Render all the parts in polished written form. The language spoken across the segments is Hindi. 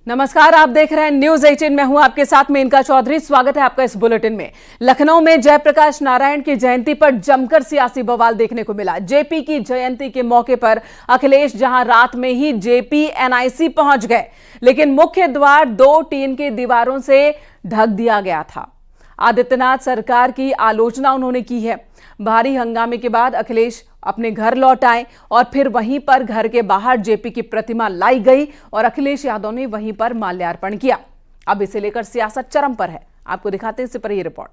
नमस्कार, आप देख रहे हैं न्यूज 18। मैं हूं आपके साथ में इनका चौधरी। स्वागत है आपका इस बुलेटिन में। लखनऊ में जयप्रकाश नारायण की जयंती पर जमकर सियासी बवाल देखने को मिला। जेपी की जयंती के मौके पर अखिलेश जहां रात में ही जेपी एनआईसी पहुंच गए, लेकिन मुख्य द्वार 2 टीन की दीवारों से ढक दिया गया था। आदित्यनाथ सरकार की आलोचना उन्होंने की है। भारी हंगामे के बाद अखिलेश अपने घर लौट आए और फिर वहीं पर घर के बाहर जेपी की प्रतिमा लाई गई और अखिलेश यादव ने वहीं पर माल्यार्पण किया। अब इसे लेकर सियासत चरम पर है। आपको दिखाते हैं इससे पर यह रिपोर्ट।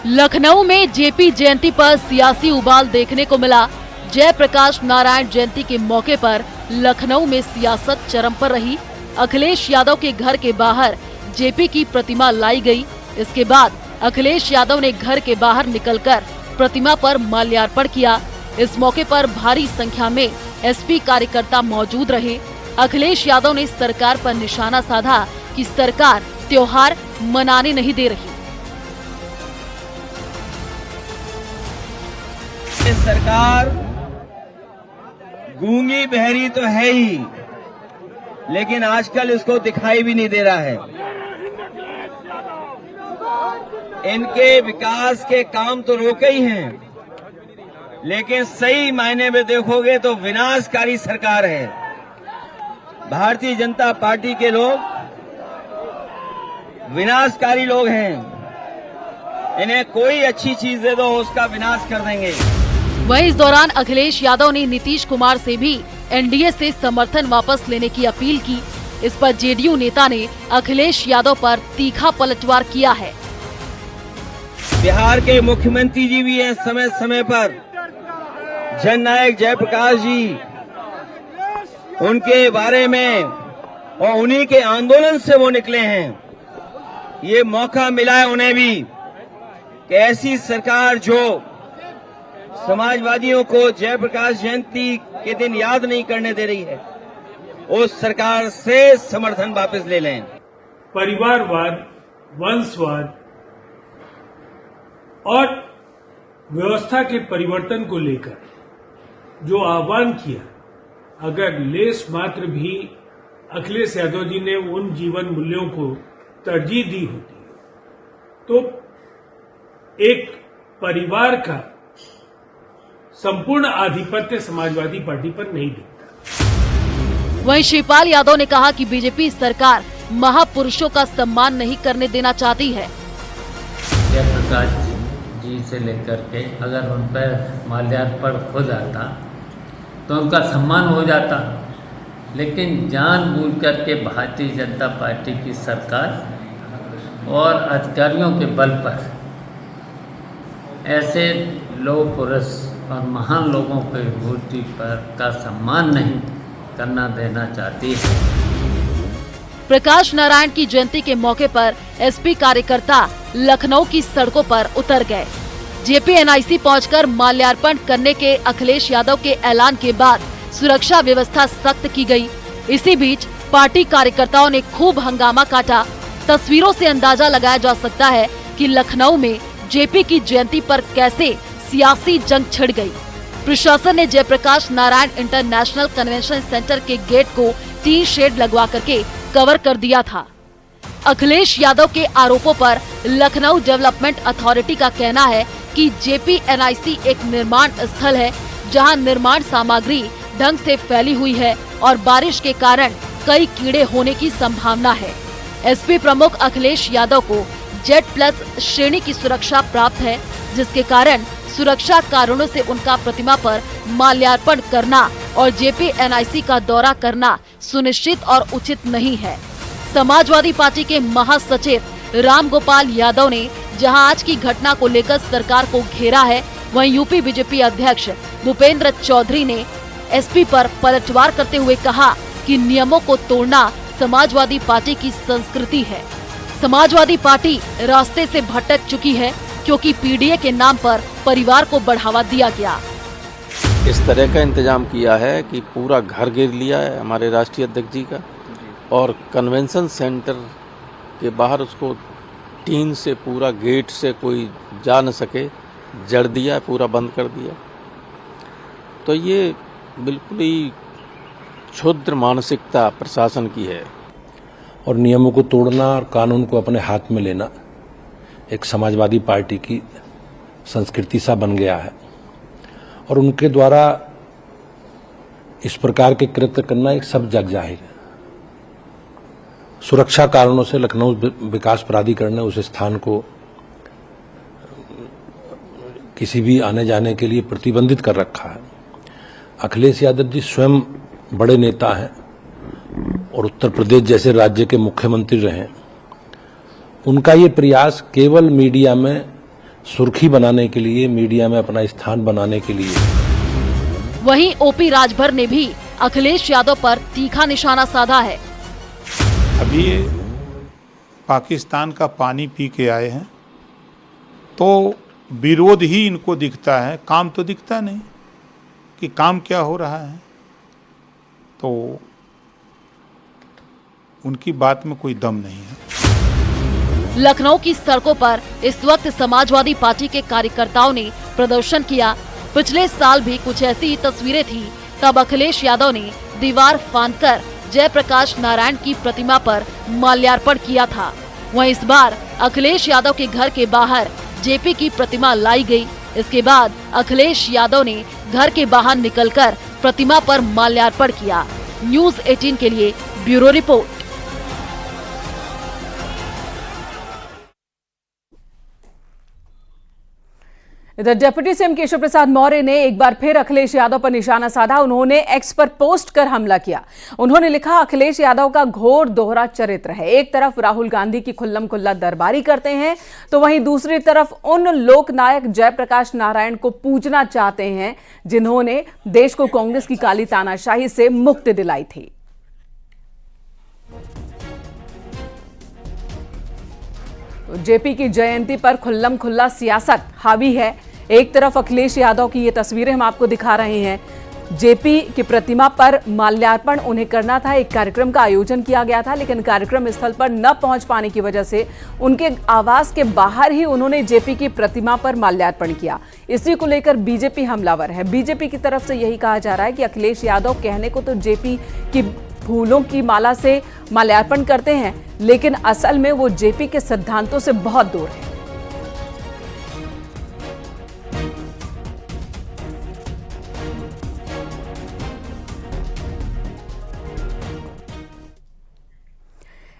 लखनऊ में जेपी जयंती पर सियासी उबाल देखने को मिला। जयप्रकाश नारायण जयंती के मौके पर लखनऊ में सियासत चरम पर रही। अखिलेश यादव के घर के बाहर जेपी की प्रतिमा लाई गई। इसके बाद अखिलेश यादव ने घर के बाहर निकलकर प्रतिमा पर माल्यार्पण किया। इस मौके पर भारी संख्या में एसपी कार्यकर्ता मौजूद रहे। अखिलेश यादव ने सरकार पर निशाना साधा कि सरकार त्योहार मनाने नहीं दे रही। सरकार गूंगी बहरी तो है ही, लेकिन आजकल इसको दिखाई भी नहीं दे रहा है। इनके विकास के काम तो रोके ही हैं, लेकिन सही मायने में देखोगे तो विनाशकारी सरकार है। भारतीय जनता पार्टी के लोग विनाशकारी लोग हैं। इन्हें कोई अच्छी चीज दे दो, उसका विनाश कर देंगे। वहीं इस दौरान अखिलेश यादव ने नीतीश कुमार से भी एनडीए से समर्थन वापस लेने की अपील की। इस पर जेडीयू नेता ने अखिलेश यादव पर तीखा पलटवार किया है। बिहार के मुख्यमंत्री जी भी हैं समय समय पर, जननायक जयप्रकाश जी, उनके बारे में और उन्हीं के आंदोलन से वो निकले हैं। ये मौका मिला है उन्हें भी कि ऐसी सरकार जो समाजवादियों को जयप्रकाश जयंती के दिन याद नहीं करने दे रही है, उस सरकार से समर्थन वापस ले लें। परिवारवाद, वंशवाद और व्यवस्था के परिवर्तन को लेकर जो आह्वान किया, अगर लेस मात्र भी अखिलेश यादव जी ने उन जीवन मूल्यों को तरजीह दी होती तो एक परिवार का संपूर्ण आधिपत्य समाजवादी पार्टी पर नहीं दिखता। वहीं शिवपाल यादव ने कहा कि बीजेपी सरकार महापुरुषों का सम्मान नहीं करने देना चाहती है। जयप्रकाश जी से लेकर के अगर उन पर माल्यार्पण हो जाता तो उनका सम्मान हो जाता, लेकिन जानबूझ करके भारतीय जनता पार्टी की सरकार और अधिकारियों के बल पर ऐसे लोग पुरुष और महान लोगों के मूर्ति पर का सम्मान नहीं करना देना चाहती है। प्रकाश नारायण की जयंती के मौके पर एसपी कार्यकर्ता लखनऊ की सड़कों पर उतर गए। जेपी एनआईसी पहुंचकर माल्यार्पण करने के अखिलेश यादव के ऐलान के बाद सुरक्षा व्यवस्था सख्त की गई। इसी बीच पार्टी कार्यकर्ताओं ने खूब हंगामा काटा। तस्वीरों से अंदाजा लगाया जा सकता है कि लखनऊ में जेपी की जयंती पर कैसे सियासी जंग छिड़ गई। प्रशासन ने Jayaprakash Narayan international convention centre के गेट को टीन शेड लगवा करके कवर कर दिया था। अखिलेश यादव के आरोपों पर लखनऊ डेवलपमेंट अथॉरिटी का कहना है कि जेपी एनआईसी एक निर्माण स्थल है, जहां निर्माण सामग्री ढंग से फैली हुई है और बारिश के कारण कई कीड़े होने की संभावना है। एसपी प्रमुख अखिलेश यादव को Z+ श्रेणी की सुरक्षा प्राप्त है, जिसके कारण सुरक्षा कारणों से उनका प्रतिमा पर माल्यार्पण करना और जेपी एनआईसी का दौरा करना सुनिश्चित और उचित नहीं है। समाजवादी पार्टी के महासचिव राम गोपाल यादव ने जहां आज की घटना को लेकर सरकार को घेरा है, वहीं यूपी बीजेपी अध्यक्ष भूपेंद्र चौधरी ने एसपी पर पलटवार करते हुए कहा कि नियमों को तोड़ना समाजवादी पार्टी की संस्कृति है। समाजवादी पार्टी रास्ते से भटक चुकी है, क्योंकि पीडीए के नाम पर परिवार को बढ़ावा दिया गया। इस तरह का इंतजाम किया है कि पूरा घर घेर लिया है हमारे राष्ट्रीय अध्यक्ष जी का, और कन्वेंशन सेंटर के बाहर उसको टीन से पूरा गेट से कोई जा न सके जड़ दिया, पूरा बंद कर दिया। तो ये बिल्कुल ही क्षुद्र मानसिकता प्रशासन की है। और नियमों को तोड़ना और कानून को अपने हाथ में लेना एक समाजवादी पार्टी की संस्कृति सा बन गया है और उनके द्वारा इस प्रकार के कृत्य करना एक सब जग जाहिर है। सुरक्षा कारणों से लखनऊ विकास प्राधिकरण ने उस स्थान को किसी भी आने जाने के लिए प्रतिबंधित कर रखा है। अखिलेश यादव जी स्वयं बड़े नेता हैं और उत्तर प्रदेश जैसे राज्य के मुख्यमंत्री रहे। उनका ये प्रयास केवल मीडिया में सुर्खी बनाने के लिए, मीडिया में अपना स्थान बनाने के लिए। वहीं ओपी राजभर ने भी अखिलेश यादव पर तीखा निशाना साधा है। अभी ये पाकिस्तान का पानी पी के आए हैं तो विरोध ही इनको दिखता है, काम तो दिखता नहीं कि काम क्या हो रहा है। तो उनकी बात में कोई दम नहीं है। लखनऊ की सड़कों पर इस वक्त समाजवादी पार्टी के कार्यकर्ताओं ने प्रदर्शन किया। पिछले साल भी कुछ ऐसी ही तस्वीरें थी। तब अखिलेश यादव ने दीवार फांदकर जयप्रकाश नारायण की प्रतिमा पर माल्यार्पण किया था। वहीं इस बार अखिलेश यादव के घर के बाहर जेपी की प्रतिमा लाई गई। इसके बाद अखिलेश यादव ने घर के बाहर निकलकर प्रतिमा पर माल्यार्पण किया। न्यूज़ 18 के लिए ब्यूरो रिपोर्ट। इधर डिप्टी सीएम केशव प्रसाद मौर्य ने एक बार फिर अखिलेश यादव पर निशाना साधा। उन्होंने एक्स पर पोस्ट कर हमला किया। उन्होंने लिखा, अखिलेश यादव का घोर दोहरा चरित्र है। एक तरफ राहुल गांधी की खुल्लम खुल्ला दरबारी करते हैं तो वहीं दूसरी तरफ उन लोकनायक जयप्रकाश नारायण को पूजना चाहते हैं जिन्होंने देश को कांग्रेस की काली तानाशाही से मुक्ति दिलाई थी। तो जेपी की जयंती पर खुल्लम खुल्ला सियासत हावी है। एक तरफ अखिलेश यादव की ये तस्वीरें हम आपको दिखा रहे हैं। जेपी की प्रतिमा पर माल्यार्पण उन्हें करना था। एक कार्यक्रम का आयोजन किया गया था, लेकिन कार्यक्रम स्थल पर न पहुंच पाने की वजह से उनके आवास के बाहर ही उन्होंने जेपी की प्रतिमा पर माल्यार्पण किया। इसी को लेकर बीजेपी हमलावर है। बीजेपी की तरफ से यही कहा जा रहा है कि अखिलेश यादव कहने को तो जेपी की फूलों की माला से माल्यार्पण करते हैं, लेकिन असल में वो जेपी के सिद्धांतों से बहुत दूर है।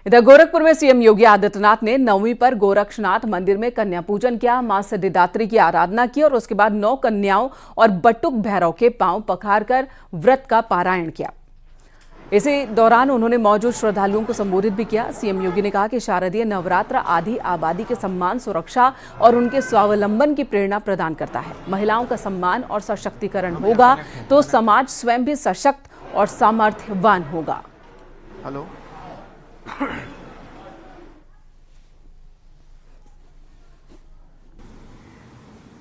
इधर गोरखपुर में सीएम योगी आदित्यनाथ ने नवमी पर गोरक्षनाथ मंदिर में कन्या पूजन किया। मां सिद्धिदात्री की आराधना की और उसके बाद 9 कन्याओं और बटुक भैरव के पांव पखारकर व्रत का पारायण किया। इसी दौरान उन्होंने मौजूद श्रद्धालुओं को संबोधित भी किया। सीएम योगी ने कहा कि शारदीय नवरात्र आदि आबादी के सम्मान, सुरक्षा और उनके स्वावलंबन की प्रेरणा प्रदान करता है। महिलाओं का सम्मान और सशक्तिकरण होगा तो समाज स्वयं भी सशक्त और सामर्थ्यवान होगा। हेलो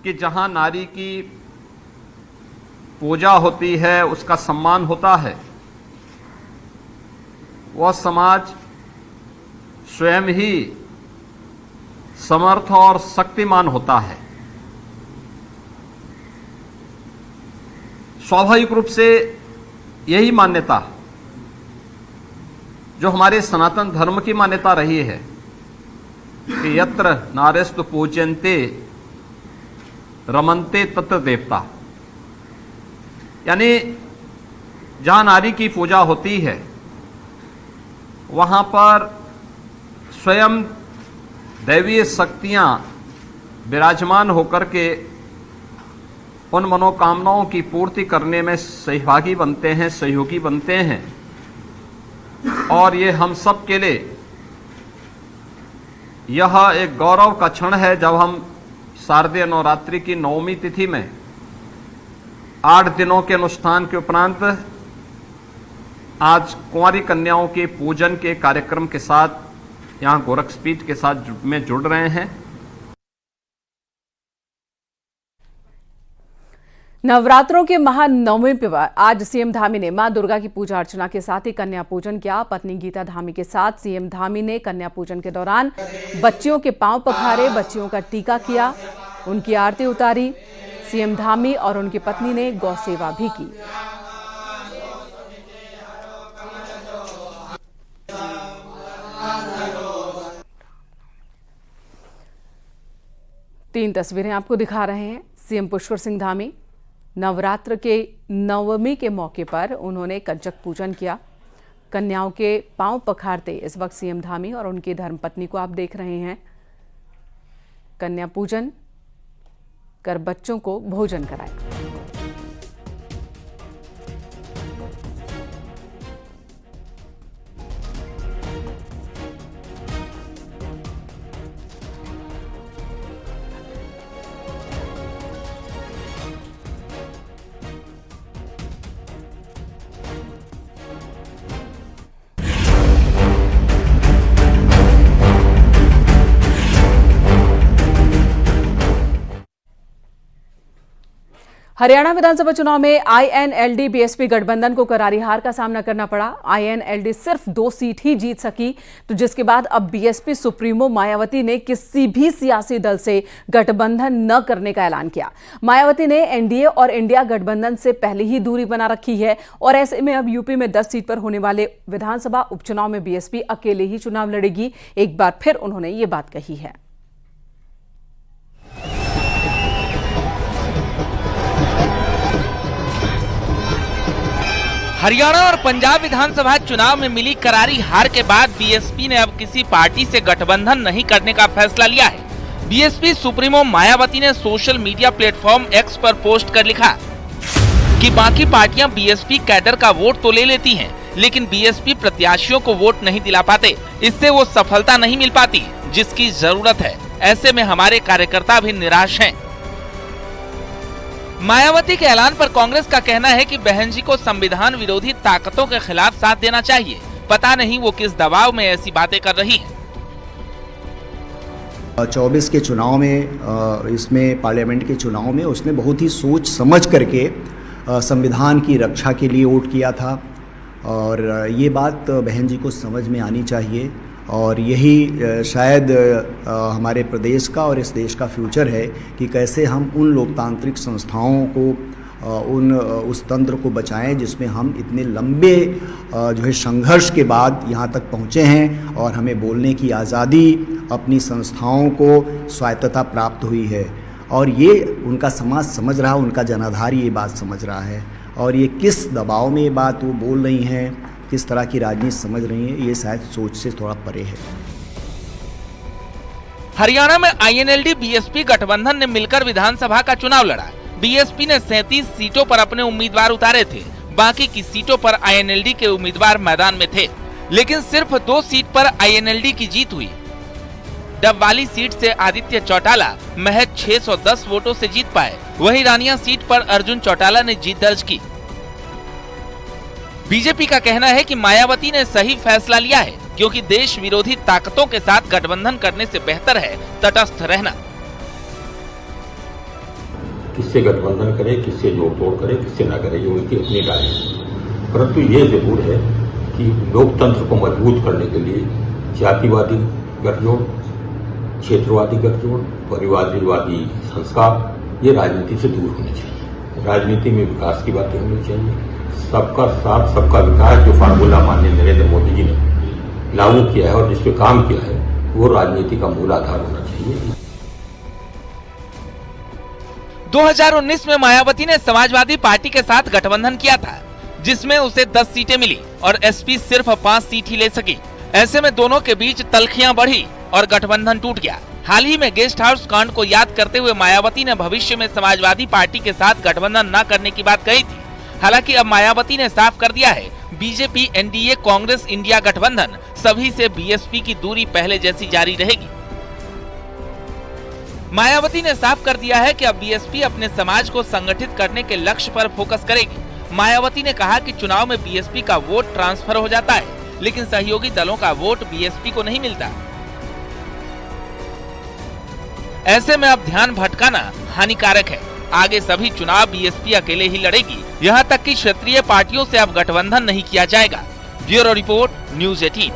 कि जहां नारी की पूजा होती है, उसका सम्मान होता है, वह समाज स्वयं ही समर्थ और शक्तिमान होता है। स्वाभाविक रूप से यही मान्यता जो हमारे सनातन धर्म की मान्यता रही है कि यत्र नारेस्तु पूज्यन्ते रमन्ते तत्र देवता, यानी जहां नारी की पूजा होती है वहां पर स्वयं दैवीय शक्तियां विराजमान होकर के उन मनोकामनाओं की पूर्ति करने में सहभागी बनते हैं, सहयोगी बनते हैं। और ये हम सब के लिए यह एक गौरव का क्षण है जब हम शारदीय नवरात्रि की नवमी तिथि में 8 दिनों के अनुष्ठान के उपरांत आज कुंवारी कन्याओं के पूजन के कार्यक्रम के साथ यहां गोरक्षपीठ के साथ में जुड़ रहे हैं। नवरात्रों के महानवमी पर आज सीएम धामी ने मां दुर्गा की पूजा अर्चना के साथ ही कन्या पूजन किया। पत्नी गीता धामी के साथ सीएम धामी ने कन्या पूजन के दौरान बच्चियों के पांव पखारे, बच्चियों का टीका किया, उनकी आरती उतारी। सीएम धामी और उनकी पत्नी ने गौ सेवा भी की। 3 तस्वीरें आपको दिखा रहे हैं। सीएम पुष्कर सिंह धामी नवरात्र के नवमी के मौके पर उन्होंने कंचक पूजन किया। कन्याओं के पांव पखारते इस वक्त सीएम धामी और उनकी धर्मपत्नी को आप देख रहे हैं। कन्या पूजन कर बच्चों को भोजन कराया। हरियाणा विधानसभा चुनाव में आईएनएलडी बीएसपी गठबंधन को करारी हार का सामना करना पड़ा। आईएनएलडी सिर्फ 2 सीट ही जीत सकी, तो जिसके बाद अब बीएसपी सुप्रीमो मायावती ने किसी भी सियासी दल से गठबंधन न करने का ऐलान किया। मायावती ने एनडीए और इंडिया गठबंधन से पहले ही दूरी बना रखी है और ऐसे में अब यूपी में 10 सीट पर होने वाले विधानसभा उपचुनाव में बीएसपी अकेले ही चुनाव लड़ेगी। एक बार फिर उन्होंने ये बात कही है। हरियाणा और पंजाब विधानसभा चुनाव में मिली करारी हार के बाद बीएसपी ने अब किसी पार्टी से गठबंधन नहीं करने का फैसला लिया है। बीएसपी सुप्रीमो मायावती ने सोशल मीडिया प्लेटफॉर्म एक्स पर पोस्ट कर लिखा कि बाकी पार्टियां बीएसपी कैडर का वोट तो ले लेती हैं, लेकिन बीएसपी प्रत्याशियों को वोट नहीं दिला पाते। इससे वो सफलता नहीं मिल पाती जिसकी जरूरत है। ऐसे में हमारे कार्यकर्ता भी निराश हैं। मायावती के ऐलान पर कांग्रेस का कहना है कि बहन जी को संविधान विरोधी ताकतों के खिलाफ साथ देना चाहिए। पता नहीं वो किस दबाव में ऐसी बातें कर रही है। 24 के चुनाव में, इसमें पार्लियामेंट के चुनाव में उसने बहुत ही सोच समझ करके संविधान की रक्षा के लिए वोट किया था और ये बात बहन जी को समझ में आनी चाहिए और यही शायद हमारे प्रदेश का और इस देश का फ्यूचर है कि कैसे हम उन लोकतांत्रिक संस्थाओं को उस तंत्र को बचाएं जिसमें हम इतने लंबे जो है संघर्ष के बाद यहाँ तक पहुँचे हैं और हमें बोलने की आज़ादी, अपनी संस्थाओं को स्वायत्तता प्राप्त हुई है और ये उनका समाज समझ रहा है, उनका जनाधार ये बात समझ रहा है और ये किस दबाव में ये बात वो बोल रही हैं, किस तरह की राजनीति समझ रही है, ये शायद सोच से थोड़ा परे है। हरियाणा में आईएनएलडी बीएसपी गठबंधन ने मिलकर विधानसभा का चुनाव लड़ा। बीएसपी ने 37 सीटों पर अपने उम्मीदवार उतारे थे। बाकी की सीटों पर आईएनएलडी के उम्मीदवार मैदान में थे, लेकिन सिर्फ 2 सीट पर आईएनएलडी की जीत हुई। डबवाली सीट से आदित्य चौटाला महज 610 वोटों से जीत पाए। वहीं रानिया सीट पर अर्जुन चौटाला ने जीत दर्ज की। बीजेपी का कहना है कि मायावती ने सही फैसला लिया है, क्योंकि देश विरोधी ताकतों के साथ गठबंधन करने से बेहतर है तटस्थ रहना। किससे गठबंधन करे, किससे जोड़ तोड़ करे, किससे ना करे, ये उनकी अपनी राय है। परंतु ये जरूर है कि लोकतंत्र को मजबूत करने के लिए जातिवादी गठजोड़, क्षेत्रवादी गठजोड़, परिवारवादी संस्कार ये राजनीति से दूर होने चाहिए। राजनीति में विकास की बातें होनी चाहिए। सबका साथ सबका विकास जो फार्मूला माननीय नरेंद्र मोदी जी ने लागू किया है और जिस पे काम किया है वो राजनीति का मूल आधार होना चाहिए। 2019 में मायावती ने समाजवादी पार्टी के साथ गठबंधन किया था, जिसमें उसे 10 सीटें मिली और एसपी सिर्फ 5 सीट ही ले सकी। ऐसे में दोनों के बीच तल्खियां बढ़ी और गठबंधन टूट गया। हाल ही में गेस्ट हाउस कांड को याद करते हुए मायावती ने भविष्य में समाजवादी पार्टी के साथ गठबंधन न करने की बात कही थी। हालांकि अब मायावती ने साफ कर दिया है, बीजेपी, एनडीए, कांग्रेस, इंडिया गठबंधन सभी से बीएसपी की दूरी पहले जैसी जारी रहेगी। मायावती ने साफ कर दिया है कि अब बीएसपी अपने समाज को संगठित करने के लक्ष्य पर फोकस करेगी। मायावती ने कहा कि चुनाव में बीएसपी का वोट ट्रांसफर हो जाता है, लेकिन सहयोगी दलों का वोट बीएसपी को नहीं मिलता। ऐसे में अब ध्यान भटकाना हानिकारक है। आगे सभी चुनाव बीएसपी अकेले ही लड़ेगी। यहाँ तक कि क्षेत्रीय पार्टियों से अब गठबंधन नहीं किया जाएगा। Bureau report, news 18।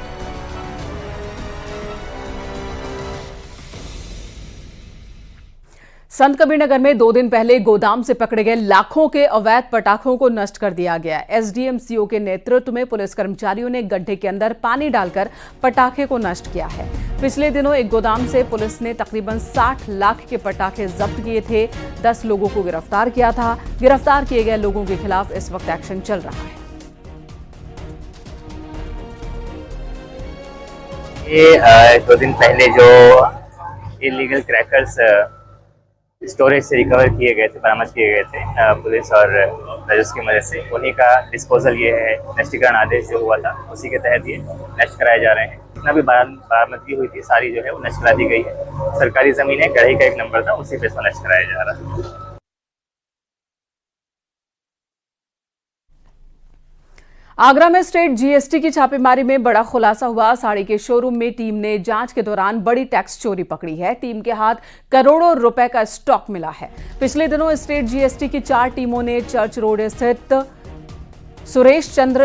Sant Kabirnagar में 2 दिन पहले गोदाम से पकड़े गए लाखों के अवैध पटाखों को नष्ट कर दिया गया। एसडीएम सीओ के नेतृत्व में पुलिस कर्मचारियों ने गड्ढे के अंदर पानी डालकर पटाखे को नष्ट किया है। पिछले दिनों एक गोदाम से पुलिस ने तकरीबन 60 लाख के पटाखे जब्त किए थे। 10 लोगों को गिरफ्तार किया था। गिरफ्तार किए गए लोगों के खिलाफ इस वक्त एक्शन चल रहा है। ये 2 दिन पहले जो इलीगल क्रैकर्स स्टोरेज से रिकवर किए गए थे, बरामद किए गए थे पुलिस और राजस्व की मदद से, उन्हीं का डिस्पोजल ये है। नष्टीकरण आदेश जो हुआ था उसी के तहत ये नष्ट कराए जा रहे हैं। जितना भी बरामदगी हुई थी सारी जो है वो नष्ट करा दी गई है। सरकारी जमीन है, गढ़ई का एक नंबर था, उसी पे इसको नष्ट कराया जा रहा है। आगरा में स्टेट जीएसटी की छापेमारी में बड़ा खुलासा हुआ। साड़ी के शोरूम में टीम ने जांच के दौरान बड़ी टैक्स चोरी पकड़ी है। टीम के हाथ करोड़ों रुपए का स्टॉक मिला है। पिछले दिनों स्टेट जीएसटी की 4 टीमों ने चर्च रोड स्थित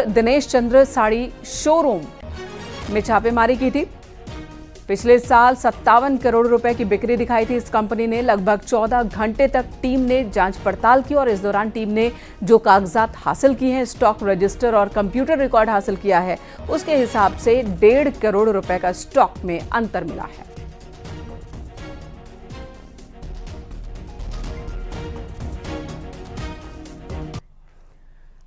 दिनेश चंद्र साड़ी शोरूम में छापेमारी की थी। पिछले साल 57 करोड़ रुपए की बिक्री दिखाई थी इस कंपनी ने। लगभग 14 घंटे तक टीम ने जांच पड़ताल की और इस दौरान टीम ने जो कागजात हासिल किए हैं, स्टॉक रजिस्टर और कंप्यूटर रिकॉर्ड हासिल किया है, उसके हिसाब से 1.5 करोड़ रुपए का स्टॉक में अंतर मिला है।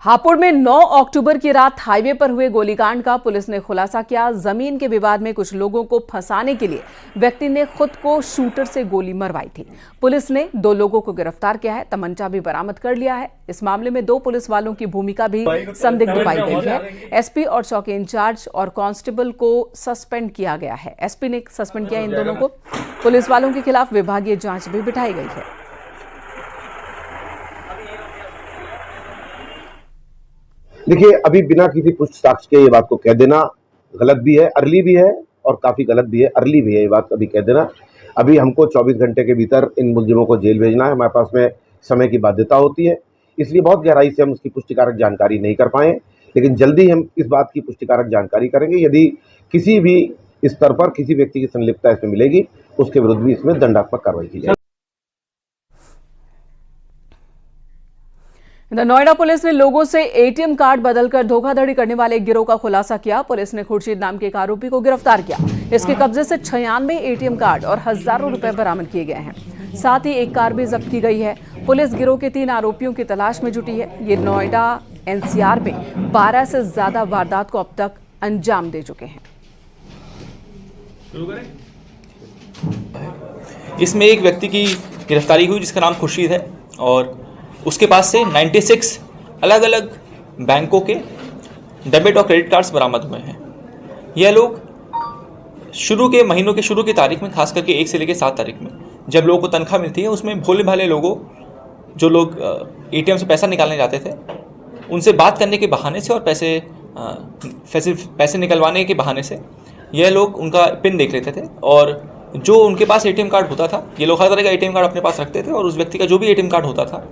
हापुड़ में 9 अक्टूबर की रात हाईवे पर हुए गोलीकांड का पुलिस ने खुलासा किया। जमीन के विवाद में कुछ लोगों को फंसाने के लिए व्यक्ति ने खुद को शूटर से गोली मरवाई थी। पुलिस ने 2 लोगों को गिरफ्तार किया है। तमंचा भी बरामद कर लिया है। इस मामले में 2 पुलिस वालों की भूमिका भी संदिग्ध पाई गई है। एसपी और चौकी इंचार्ज और कांस्टेबल को सस्पेंड किया गया है। एसपी ने सस्पेंड किया इन दोनों को। पुलिस वालों के खिलाफ विभागीय जांच भी बिठाई गई है। देखिए, अभी बिना किसी पुष्ट साक्ष्य के ये बात को कह देना गलत भी है, अर्ली भी है और काफी गलत भी है। अर्ली भी है ये बात अभी कह देना। अभी हमको 24 घंटे के भीतर इन मुलजिमों को जेल भेजना है। हमारे पास में समय की बाध्यता होती है, इसलिए बहुत गहराई से हम उसकी पुष्टिकारक जानकारी नहीं कर पाए, लेकिन जल्दी हम इस बात की पुष्टिकारक जानकारी करेंगे। यदि किसी भी स्तर पर किसी व्यक्ति की संलिप्तता इसमें मिलेगी, उसके विरुद्ध भी इसमें दंडात्मक कार्रवाई की जाएगी। नोएडा पुलिस ने लोगों से एटीएम कार्ड बदलकर धोखाधड़ी करने वाले एक गिरोह का खुलासा किया। पुलिस ने खुर्शीद नाम के एक आरोपी को गिरफ्तार किया। इसके कब्जे से 96 एटीएम कार्ड और हजारों रुपए बरामद किए गए हैं। साथ ही एक कार भी जब्त की गई है। पुलिस गिरोह के 3 आरोपियों की तलाश में जुटी है। ये नोएडा एनसीआर में 12 से ज्यादा वारदात को अब तक अंजाम दे चुके हैं। इसमें एक व्यक्ति की गिरफ्तारी हुई जिसका नाम खुर्शीद है और उसके पास से 96 अलग अलग बैंकों के डेबिट और क्रेडिट कार्ड्स बरामद हुए हैं। यह लोग शुरू के महीनों के शुरू की तारीख में, खास करके 1 से लेकर 7 तारीख में जब लोगों को तनख्वाह मिलती है, उसमें भोले भाले लोगों, जो लोग एटीएम से पैसा निकालने जाते थे, उनसे बात करने के बहाने से और पैसे निकलवाने के बहाने से यह लोग उनका पिन देख लेते थे और जो उनके पास एटीएम कार्ड होता था, ये लोग हर तरह का एटीएम कार्ड अपने पास रखते थे और उस व्यक्ति का जो भी एटीएम कार्ड होता था।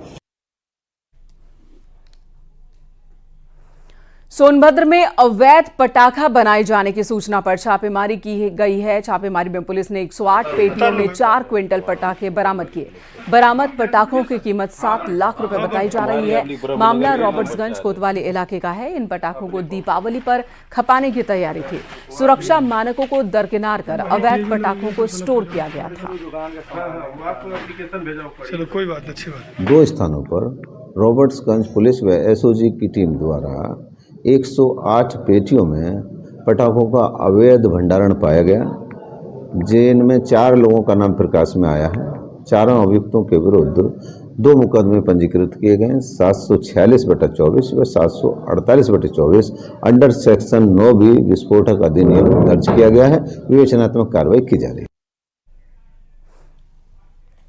सोनभद्र में अवैध पटाखा बनाए जाने की सूचना पर छापेमारी की गई है। छापेमारी में पुलिस ने 108 पेटियों में 4 क्विंटल पटाखे बरामद किए। बरामद पटाखों की कीमत 7 लाख रुपए बताई जा रही है। मामला रॉबर्ट्सगंज कोतवाली इलाके का है। इन पटाखों को दीपावली पर खपाने की तैयारी थी। सुरक्षा मानकों को दरकिनार कर अवैध पटाखों को स्टोर किया गया था। चलो कोई बात, अच्छी बात। 2 स्थानों पर रॉबर्ट्सगंज पुलिस व एसओजी की टीम द्वारा 108 पेटियों में पटाखों का अवैध भंडारण पाया गया, जिनमें 4 लोगों का नाम प्रकाश में आया है। चारों अभियुक्तों के विरुद्ध 2 मुकदमे पंजीकृत किए गए। 746/24 व 748/24 अंडर सेक्शन 9B विस्फोटक अधिनियम दर्ज किया गया है। विवेचनात्मक कार्रवाई की जा रही है।